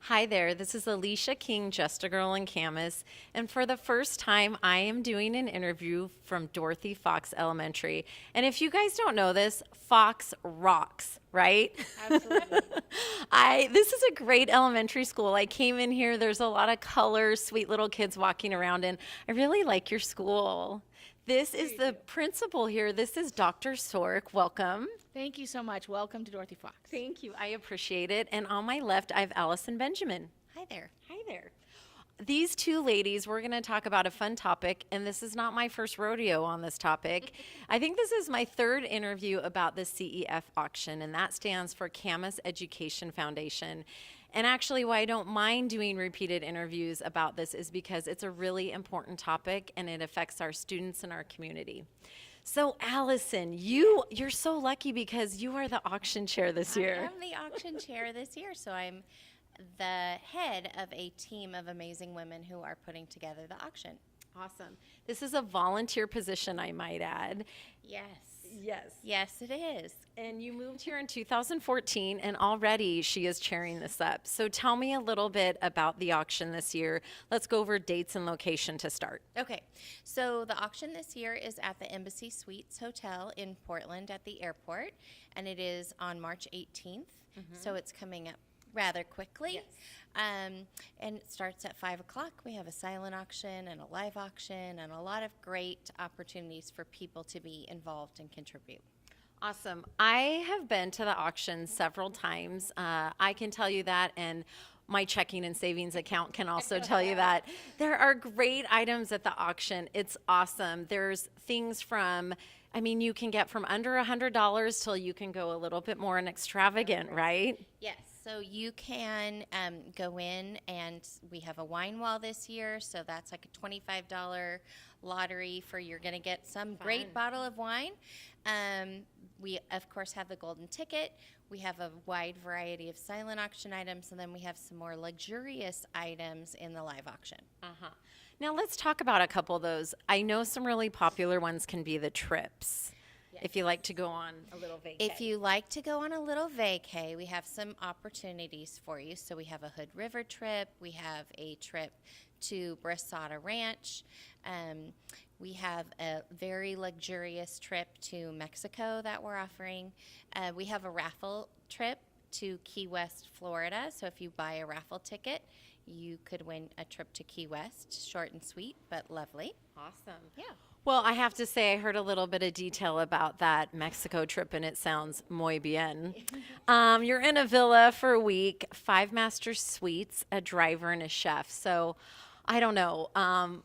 Hi there, this is Alicia King, Just a Girl in Camas, and for the first time I am doing an interview from Dorothy Fox Elementary. And if you guys don't know this, Fox rocks, right? Absolutely. This is a great elementary school. I came in here, there's a lot of colors, sweet little kids walking around, and I really like your school. This is the principal here. This is Dr. Sork. Welcome. Thank you so much. Welcome to Dorothy Fox. Thank you. I appreciate it. And on my left, I have Alison Benjamin. Hi there. Hi there. These two ladies, we're going to talk about a fun topic, and this is not my first rodeo on this topic. I think this is my third interview about the CEF auction, and that stands for Camas Education Foundation. And actually, why I don't mind doing repeated interviews about this is because it's a really important topic, and it affects our students and our community. So, Allison, you're so lucky because you are the auction chair this year. I'm the auction chair this year, so I'm the head of a team of amazing women who are putting together the auction. Awesome. This is a volunteer position, I might add. Yes. Yes. Yes, it is. And you moved here in 2014, and already she is chairing this up. So tell me a little bit about the auction this year. Let's go over dates and location to start. Okay, so the auction this year is at the Embassy Suites Hotel in Portland at the airport, and it is on March 18th, so it's coming up rather quickly. Yes. And it starts at 5 o'clock. We have a silent auction and a live auction and a lot of great opportunities for people to be involved and contribute. Awesome. I have been to the auction several times. I can tell you that, and my checking and savings account can also tell you that. There are great items at the auction. It's awesome. There's things from, you can get from under $100 till you can go a little bit more and extravagant, right? Yes, so you can go in, and we have a wine wall this year, so that's like a $25 lottery for you're going to get some great bottle of wine. We, of course, have the golden ticket. We have a wide variety of silent auction items, and then we have some more luxurious items in the live auction. Now let's talk about a couple of those. I know some really popular ones can be the trips. If you like to go on a little vacay. If you like to go on a little vacay, we have some opportunities for you. So we have a Hood River trip. We have a trip to Brasada Ranch. We have a very luxurious trip to Mexico that we're offering. We have a raffle trip to Key West, Florida. So if you buy a raffle ticket, you could win a trip to Key West. Short and sweet, but lovely. Awesome. Yeah. Well, I have to say, I heard a little bit of detail about that Mexico trip, and it sounds muy bien. You're in a villa for a week, 5 master suites, a driver, and a chef. So I don't know,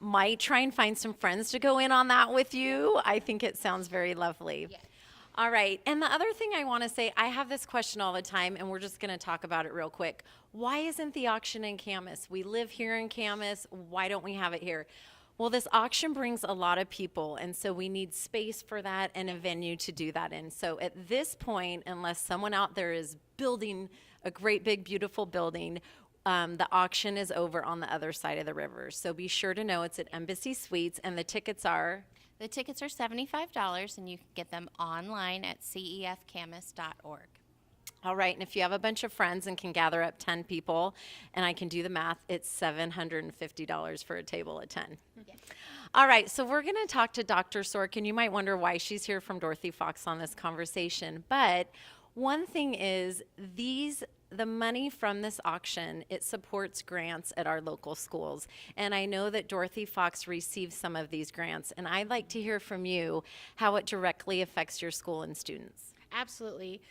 might try and find some friends to go in on that with you. I think it sounds very lovely. Yes. All right. And the other thing I want to say, I have this question all the time, and we're just going to talk about it real quick. Why isn't the auction in Camas? We live here in Camas. Why don't we have it here? Well, this auction brings a lot of people, and so we need space for that and a venue to do that in. So at this point, unless someone out there is building a great, big, beautiful building, the auction is over on the other side of the river. So be sure to know it's at Embassy Suites, and the tickets are... The tickets are $75, and you can get them online at cefcamas.org. All right, and if you have a bunch of friends and can gather up 10 people, and I can do the math, it's $750 for a table of 10. Yes. All right, so we're going to talk to Dr. Sork, and you might wonder why she's here from Dorothy Fox on this conversation. But one thing is, the money from this auction, it supports grants at our local schools. And I know that Dorothy Fox receives some of these grants, and I'd like to hear from you how it directly affects your school and students. Absolutely.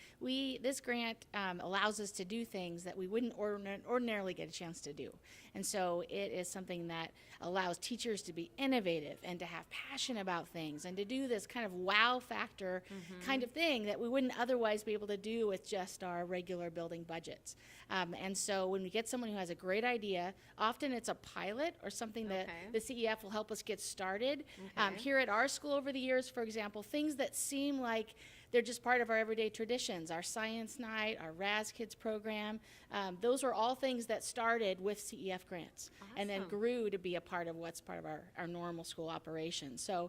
This grant allows us to do things that we wouldn't ordinarily get a chance to do. And so it is something that allows teachers to be innovative and to have passion about things and to do this kind of wow factor kind of thing that we wouldn't otherwise be able to do with just our regular building budgets. And so when we get someone who has a great idea, often it's a pilot or something that the CEF will help us get started. Here at our school over the years, for example, things that seem like they're just part of our everyday traditions. Our science night, our Raz Kids program, those were all things that started with CEF grants and then grew to be a part of what's part of our normal school operation. So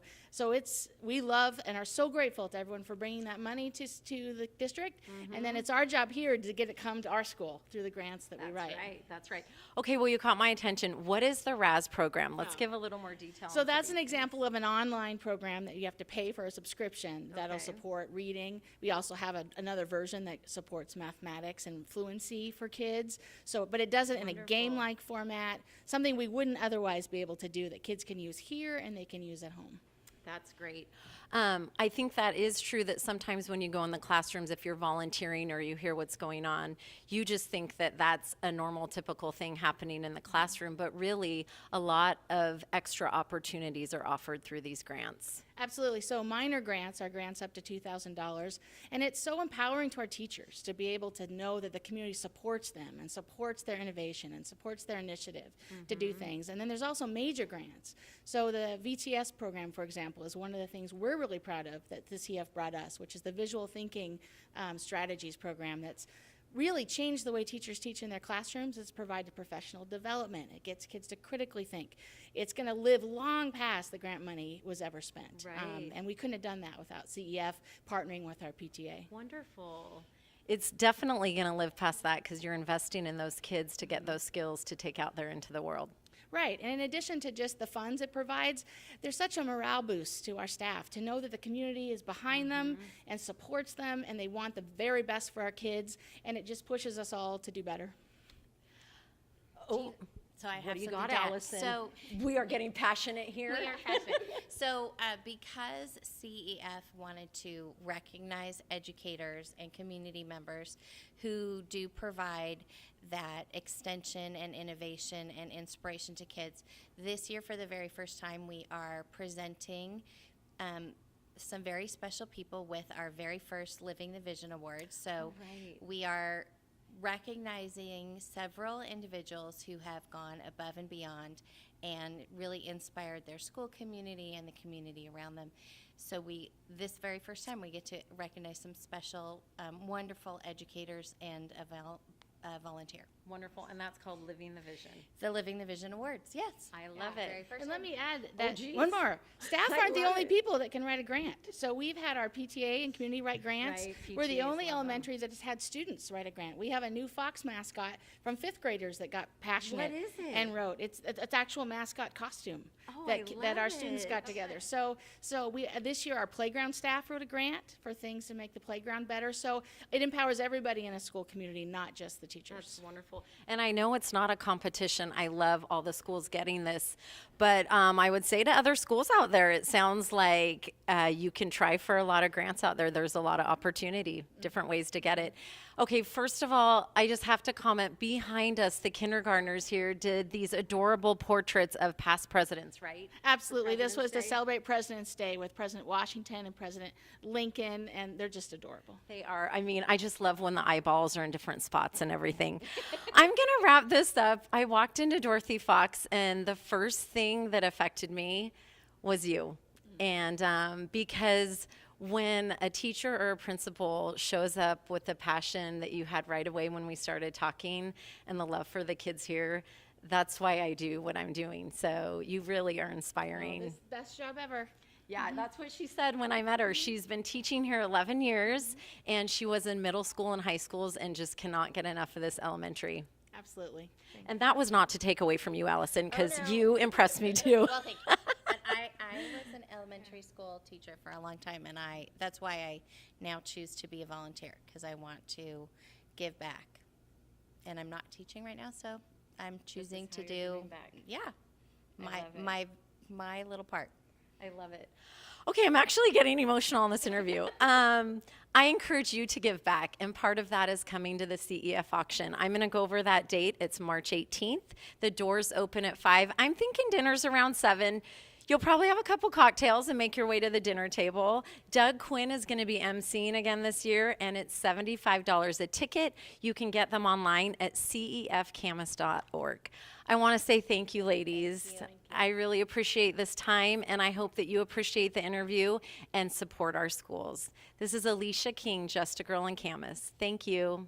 we love and are so grateful to everyone for bringing that money to the district, and then it's our job here to get it come to our school through the grants that we write. That's right. Okay, well, you caught my attention. What is the RAS program? Let's give a little more detail. So that's an example of an online program that you have to pay for a subscription that'll support reading. We also have another version that supports mathematics and fluency for kids. So, but it does it in a game-like format, something we wouldn't otherwise be able to do that kids can use here and they can use at home. That's great. I think that is true that sometimes when you go in the classrooms, if you're volunteering or you hear what's going on, you just think that that's a normal, typical thing happening in the classroom, but really a lot of extra opportunities are offered through these grants. Absolutely. So minor grants are grants up to $2,000, and it's so empowering to our teachers to be able to know that the community supports them and supports their innovation and supports their initiative to do things. And then there's also major grants. So the VTS program, for example, is one of the things we're really proud of that the CF brought us, which is the Visual Thinking Strategies program that's really changed the way teachers teach in their classrooms. It's provided professional development. It gets kids to critically think. It's going to live long past the grant money was ever spent. Right. And we couldn't have done that without CEF partnering with our PTA. Wonderful. It's definitely going to live past that because you're investing in those kids to get those skills to take out there into the world. Right, and in addition to just the funds it provides, there's such a morale boost to our staff to know that the community is behind them and supports them, and they want the very best for our kids, and it just pushes us all to do better. Oh, So I have what do you something got, to add. Allison? So we are getting passionate here. we are passionate. So because CEF wanted to recognize educators and community members who do provide that extension and innovation and inspiration to kids, this year for the very first time we are presenting some very special people with our very first Living the Vision Awards. So we are recognizing several individuals who have gone above and beyond and really inspired their school community and the community around them. So this very first time we get to recognize some special, wonderful educators and a volunteer. Wonderful, and that's called Living the Vision. The Living the Vision Awards, yes. I love it. Very first And one. let me add that geez. one more. Staff I aren't the love only it. people that can write a grant. So we've had our PTA and community write grants. Right, We're the PTAs only love 'em. elementaries that has had students write a grant. We have a new Fox mascot from 5th graders that got passionate What is it? and wrote. It's actual mascot costume Oh, that I our love students it. got together. So we this year our playground staff wrote a grant for things to make the playground better. So it empowers everybody in a school community, not just the teachers. That's wonderful. And I know it's not a competition. I love all the schools getting this. But I would say to other schools out there, it sounds like you can try for a lot of grants out there. There's a lot of opportunity, different ways to get it. Okay, first of all, I just have to comment, behind us, the kindergartners here did these adorable portraits of past presidents, right? Absolutely. This was to President's Day. celebrate President's Day with President Washington and President Lincoln, and they're just adorable. They are. I mean, I just love when the eyeballs are in different spots and everything. I'm going to wrap this up. I walked into Dorothy Fox, and the first thing that affected me was you. And because when a teacher or a principal shows up with the passion that you had right away when we started talking and the love for the kids here, that's why I do what I'm doing. So you really are inspiring. Best job ever. Yeah, that's what she said when I met her. She's been teaching here 11 years, and she was in middle school and high schools and just cannot get enough of this elementary. Absolutely. And that was not to take away from you, Allison, because no. you impressed me too. Well, thank you. And I was an elementary school teacher for a long time, and that's why I now choose to be a volunteer, because I want to give back. And I'm not teaching right now, so I'm choosing to how you're do giving back. yeah, love it. my little part. I love it. Okay, I'm actually getting emotional in this interview. I encourage you to give back, and part of that is coming to the CEF auction. I'm going to go over that date. It's March 18th. The doors open at 5. I'm thinking dinner's around 7. You'll probably have a couple cocktails and make your way to the dinner table. Doug Quinn is going to be emceeing again this year, and it's $75 a ticket. You can get them online at cefcamas.org. I want to say thank you, ladies. I really appreciate this time, and I hope that you appreciate the interview and support our schools. This is Alicia King, Just a Girl in Camas. Thank you.